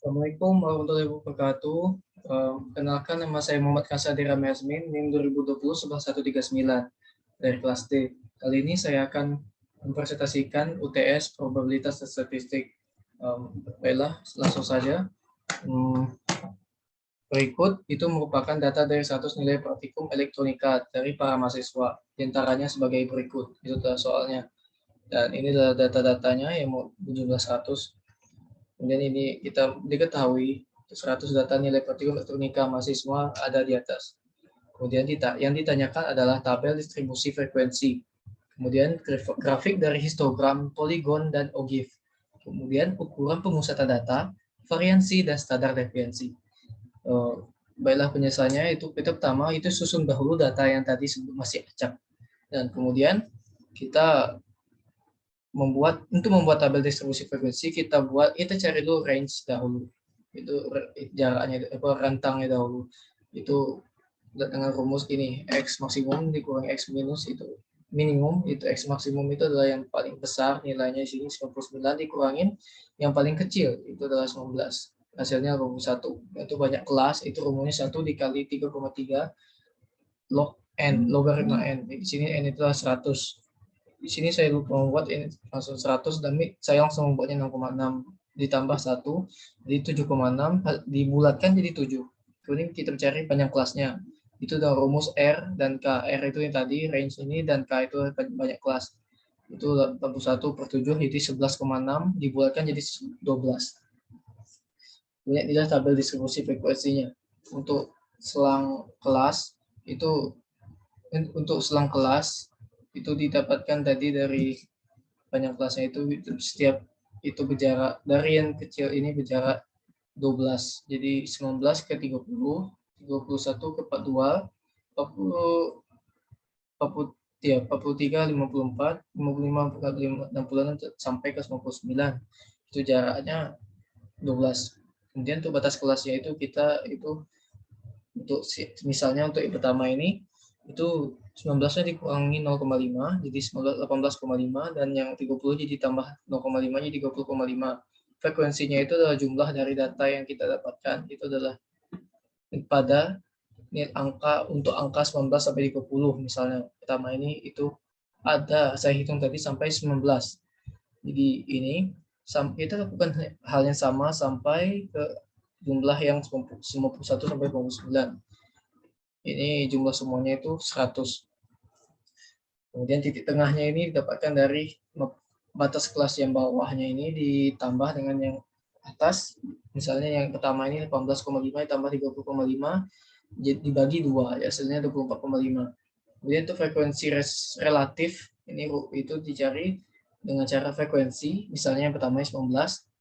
Assalamualaikum warahmatullahi wabarakatuh. Kenalkan, nama saya Muhammad Kasadir Yasmin, NIM 2020 1139 dari kelas D. Kali ini saya akan mempresentasikan UTS probabilitas dan statistik. Baiklah, langsung saja. Berikut itu merupakan data dari 100 nilai praktikum elektronika dari para mahasiswa. Di antaranya sebagai berikut, itu adalah soalnya. Dan ini adalah data-datanya yang berjumlah 100. Kemudian ini kita diketahui 100 data nilai praktikum elektronika mahasiswa ada di atas. Kemudian yang ditanyakan adalah tabel distribusi frekuensi. Kemudian grafik dari histogram, poligon, dan OGIF. Kemudian ukuran pemusatan data, variansi, dan standar deviasi. Baiklah penjelasannya, itu pertama itu susun dahulu data yang tadi masih acak. Dan kemudian kita untuk membuat tabel distribusi frekuensi, kita cari dulu range dahulu, itu jaraknya, rentangnya dahulu, itu dengan rumus ini, x maksimum dikurangi x minus itu minimum, itu x maksimum itu adalah yang paling besar nilainya di sini 99 dikurangin yang paling kecil itu adalah 19, hasilnya rumus 1. Itu banyak kelas, itu rumusnya 1 dikali 3,3 log n, logaritma n. Di sini n itu adalah 100. Di sini saya lupa membuat ini langsung 100 dan saya langsung membuatnya 6,6 ditambah 1 jadi 7,6 dibulatkan jadi 7. Kemudian kita cari panjang kelasnya. Itu adalah rumus R dan K. R itu yang tadi range ini dan K itu banyak kelas. Itu 81/7 jadi 11,6 dibulatkan jadi 12. Kemudian inilah tabel distribusi frekuensinya. Untuk selang kelas itu didapatkan tadi dari panjang kelasnya itu setiap itu berjarak dari yang kecil ini berjarak 12. Jadi 19 ke 30, 21 ke 42, 40, 43, 54, 55, 60 sampai ke 99. Itu jaraknya 12. Kemudian untuk batas kelasnya itu kita untuk misalnya untuk yang pertama ini itu 19-nya dikurangi 0,5 jadi 18,5 dan yang 30 jadi tambah 0,5 jadi 30,5. Frekuensinya itu adalah jumlah dari data yang kita dapatkan, itu adalah pada untuk angka 19 sampai 30. Misalnya pertama ini itu ada saya hitung tadi sampai 19. Jadi ini kita lakukan hal yang sama sampai ke jumlah yang 91 sampai 29. Ini jumlah semuanya itu 100. Kemudian titik tengahnya ini didapatkan dari batas kelas yang bawahnya ini ditambah dengan yang atas. Misalnya yang pertama ini 18,5 ditambah 30,5 dibagi 2, hasilnya 24,5. Kemudian itu frekuensi relatif ini itu dicari dengan cara frekuensi. Misalnya yang pertama 19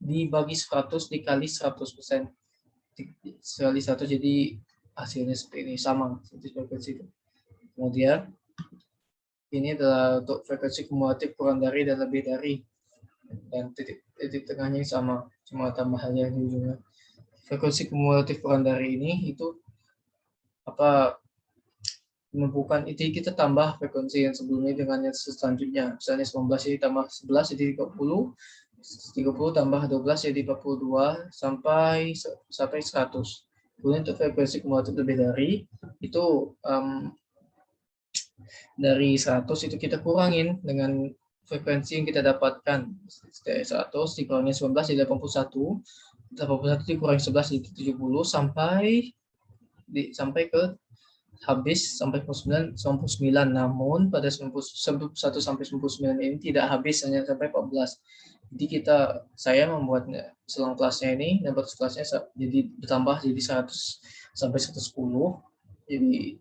dibagi 100 dikali 100%. Sekali 100 jadi hasilnya seperti ini, sama seperti frekuensi itu. Kemudian ini adalah untuk frekuensi kumulatif kurang dari dan lebih dari, dan titik tengahnya sama, cuma tambahannya di ujungnya. Frekuensi kumulatif kurang dari ini itu menentukan itu kita tambah frekuensi yang sebelumnya dengan yang selanjutnya. Misalnya 19 jadi tambah 11 jadi 30, 30 tambah 12 jadi 42 sampai 100. Kemudian untuk frekuensi kumulatif lebih dari itu dari 100 itu kita kurangin dengan frekuensi yang kita dapatkan. Dari 100 dikurangi 19 jadi 81, 81 dikurangi 11 jadi 70 sampai ke habis sampai 99. Namun pada 1 sampai 99 ini tidak habis, hanya sampai 14. Jadi saya membuatnya selang kelasnya ini dan batas kelasnya jadi bertambah jadi 100 sampai 110. Jadi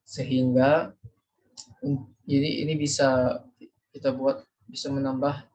sehingga jadi ini bisa kita buat, bisa menambah,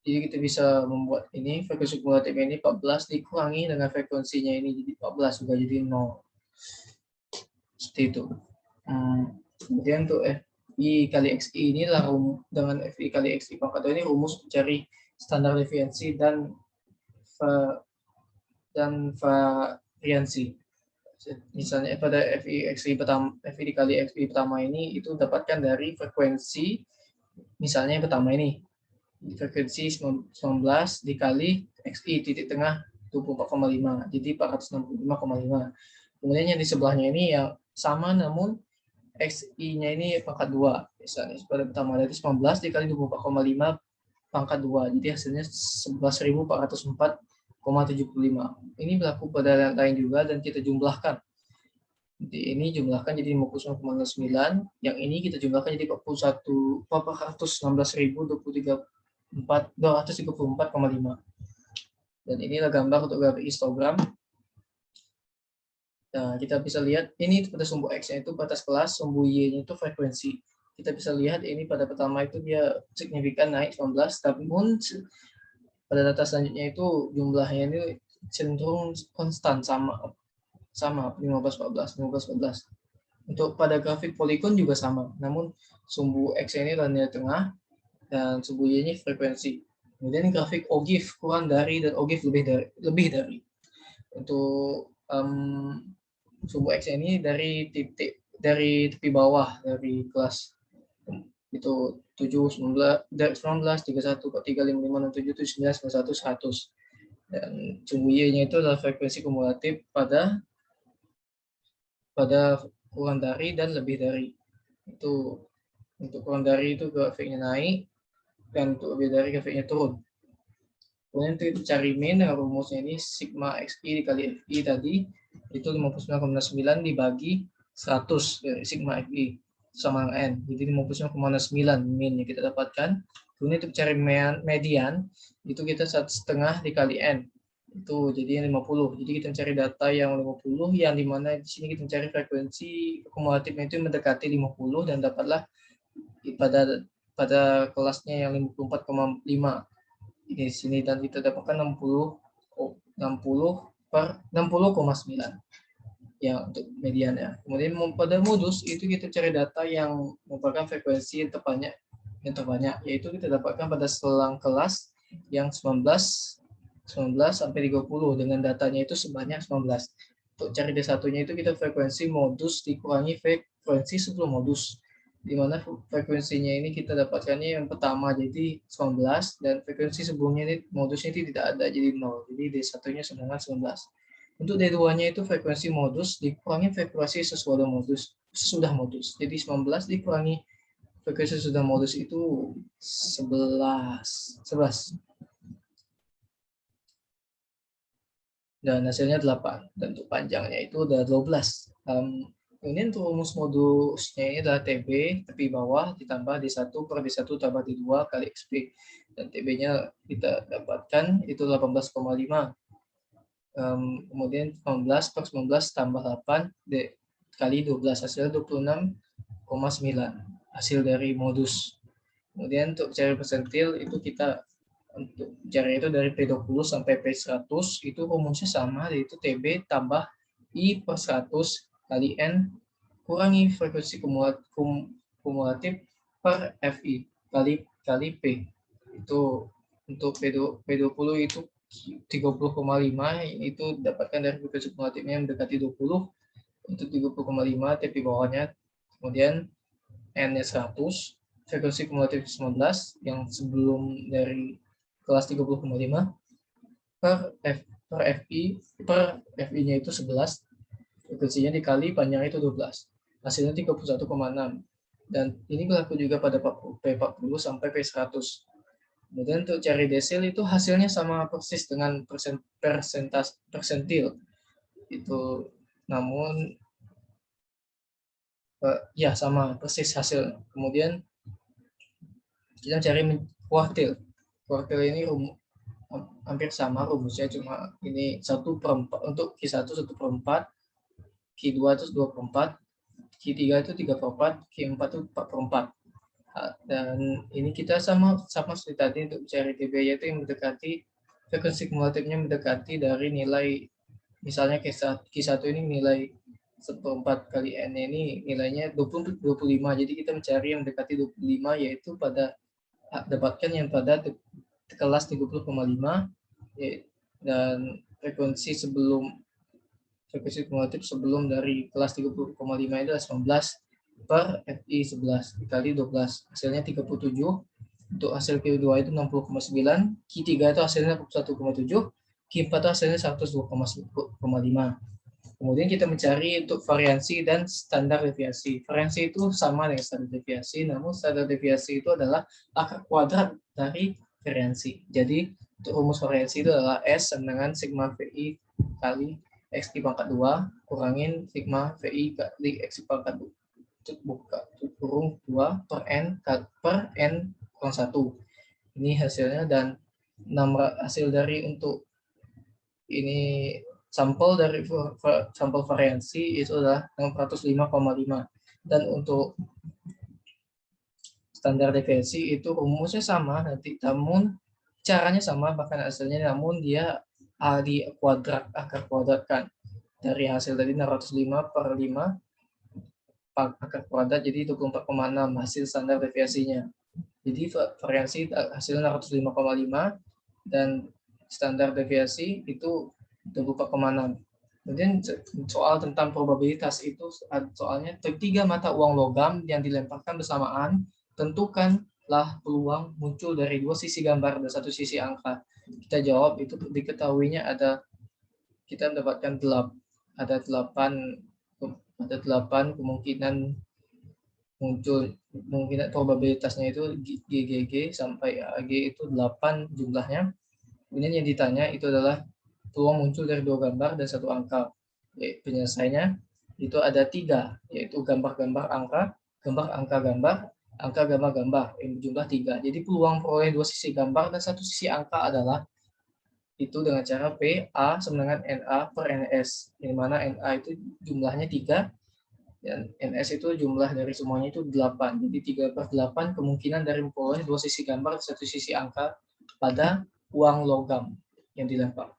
jadi kita bisa membuat ini frekuensi kumulatif ini 14 dikurangi dengan frekuensinya ini jadi 14 juga jadi 0 seperti itu. Kemudian untuk FI kali XI ini dengan FI kali XI pangkat 2 ini rumus mencari standar deviasi dan variansi. Misalnya pada FI dikali XI pertama ini itu dapatkan dari frekuensi, misalnya yang pertama ini frekuensi 19 dikali XI titik tengah 24,5, jadi 465,5. Kemudian yang di sebelahnya ini yang sama namun XI-nya ini pangkat 2. Misalnya pada pertama dari 19 dikali 24,5 pangkat 2. Jadi hasilnya 11.404,75. Ini berlaku pada yang lain juga dan kita jumlahkan. Jadi ini jumlahkan jadi 59,9. Yang ini kita jumlahkan jadi 416.234,5. Dan inilah gambar untuk grafik histogram. Nah, kita bisa lihat ini pada sumbu X-nya itu batas kelas, sumbu Y-nya itu frekuensi. Kita bisa lihat ini pada pertama itu dia signifikan naik 19, tapi pada data selanjutnya itu jumlahnya ini cenderung konstan sama 15-14. Untuk pada grafik polikon juga sama, namun sumbu X ini linear tengah dan sumbu Y ini frekuensi. Kemudian grafik OGIF kurang dari dan OGIF lebih dari. Untuk sumbu X ini dari tepi bawah dari kelas itu 7, 19, 31, 43, 55, 67, 79, 91, 100. Dan sumbu Y-nya itu adalah frekuensi kumulatif pada kurang dari dan lebih dari. Itu untuk kurang dari itu grafiknya naik, dan untuk lebih dari grafiknya turun. Kemudian untuk cari min dengan rumusnya ini sigma XI dikali FI tadi itu 59,9 dibagi 100 dari sigma FI sama dengan N. Jadi 59,9 min yang kita dapatkan. Kemudian untuk cari median itu kita 1,5 dikali N. Itu jadi 50. Jadi kita mencari data yang 50 yang dimana di sini kita mencari frekuensi kumulatifnya itu mendekati 50 dan dapatlah pada kelasnya yang 54,5 di sini, dan kita dapatkan 60 per 60,9 ya untuk mediannya. Kemudian pada modus itu kita cari data yang merupakan frekuensi yang terbanyak, yaitu kita dapatkan pada selang kelas yang 19 sampai 30 dengan datanya itu sebanyak 19. Untuk cari D1-nya itu kita frekuensi modus dikurangi frekuensi sebelum modus, di mana frekuensinya ini kita dapatkannya yang pertama jadi 19 dan frekuensi sebelumnya ini modusnya tidak ada jadi 0. Jadi D1-nya sama dengan 19. Untuk D2-nya itu frekuensi modus dikurangi frekuensi sesudah modus. Jadi 19 dikurangi frekuensi sesudah modus itu 11. Dan hasilnya 8. Dan untuk panjangnya itu udah 12. Ini untuk rumus modusnya ini adalah TB, tepi bawah, ditambah D1 per D1 tambah D2 kali XP. Dan TB-nya kita dapatkan itu 18,5. Kemudian 19 per 19 tambah 8 kali 12, hasilnya 26,9. Hasil dari modus. Kemudian untuk cari persentil itu kita untuk cari itu dari P20 sampai P100 itu rumusnya sama, yaitu TB tambah I per 100 kali N kurangi frekuensi kumulatif per FI kali P. Itu untuk P20 itu 30,5 itu dapatkan dari frekuensi kumulatifnya yang mendekati 20. Untuk 30,5 TP bawahnya. Kemudian N-nya 100, frekuensi kumulatif 19 yang sebelum dari kelas 30,5 per FI-nya itu 11, frekuensinya dikali panjangnya itu 12, hasilnya 31,6. Dan ini berlaku juga pada P40 sampai P100. Kemudian untuk cari desil itu hasilnya sama persis dengan persentil itu, namun ya sama persis hasil. Kemudian kita cari kuartil. Kuartil ini hampir sama rumusnya, cuma ini 1/4 untuk Q1 1/4, Q2 itu 2/4, Q3 itu 3/4, Q4 itu 4/4. Dan ini kita sama seperti tadi untuk cari TB yaitu yang mendekati frekuensi kumulatifnya mendekati dari nilai, misalnya Q1 ini nilai 1/4 kali N ini nilainya 25. Jadi kita mencari yang mendekati 25 yaitu pada dapatkan yang pada kelas 30,5 dan frekuensi kumulatif sebelum dari kelas 30,5 itu adalah 19 per FI 11 dikali 12, hasilnya 37 Untuk hasil Q2 itu 60,9, Q3 itu hasilnya 61,7, Q4 itu hasilnya 102,5. Kemudian kita mencari untuk variansi dan standar deviasi. Variansi itu sama dengan standar deviasi, namun standar deviasi itu adalah akar kuadrat dari variansi. Jadi untuk rumus variansi itu adalah S sama dengan sigma VI kali X pangkat 2 kurangin sigma VI kali X pangkat 2 kurung 2 per N kurang 1. Ini hasilnya, dan hasil dari untuk ini sampel dari sampel variansi itu adalah 605,5, dan untuk standar deviasi itu rumusnya sama nanti, namun caranya sama bahkan hasilnya, namun dia di kuadrat, akar kuadratkan dari hasil tadi 605 per 5 akar kuadrat, jadi 24,6 hasil standar deviasinya. Jadi variansi hasilnya 605,5 dan standar deviasi itu 24,6. Kemudian soal tentang probabilitas itu soalnya tiga mata uang logam yang dilemparkan bersamaan, tentukanlah peluang muncul dari dua sisi gambar dan satu sisi angka. Kita jawab itu diketahuinya kita mendapatkan 8 kemungkinan muncul, kemungkinan probabilitasnya itu GGG sampai AG itu 8 jumlahnya. Kemudian yang ditanya itu adalah peluang muncul dari dua gambar dan satu angka. Penyelesaiannya itu ada 3, yaitu gambar-gambar angka, gambar angka gambar, angka gambar-gambar yang berjumlah 3. Jadi peluang peroleh dua sisi gambar dan satu sisi angka adalah itu dengan cara PA sama dengan NA per NS, di mana NA itu jumlahnya 3 dan NS itu jumlah dari semuanya itu 8. Jadi 3/8 kemungkinan dari memperoleh dua sisi gambar dan satu sisi angka pada uang logam yang dilempar.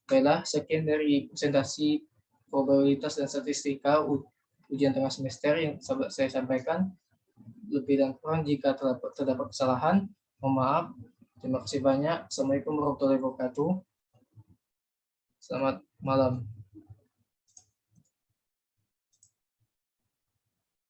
Baiklah, sekian dari presentasi probabilitas dan statistika ujian tengah semester yang saya sampaikan. Lebih dan kurang jika terdapat kesalahan, mohon maaf. Terima kasih banyak. Assalamualaikum warahmatullahi wabarakatuh. Selamat malam.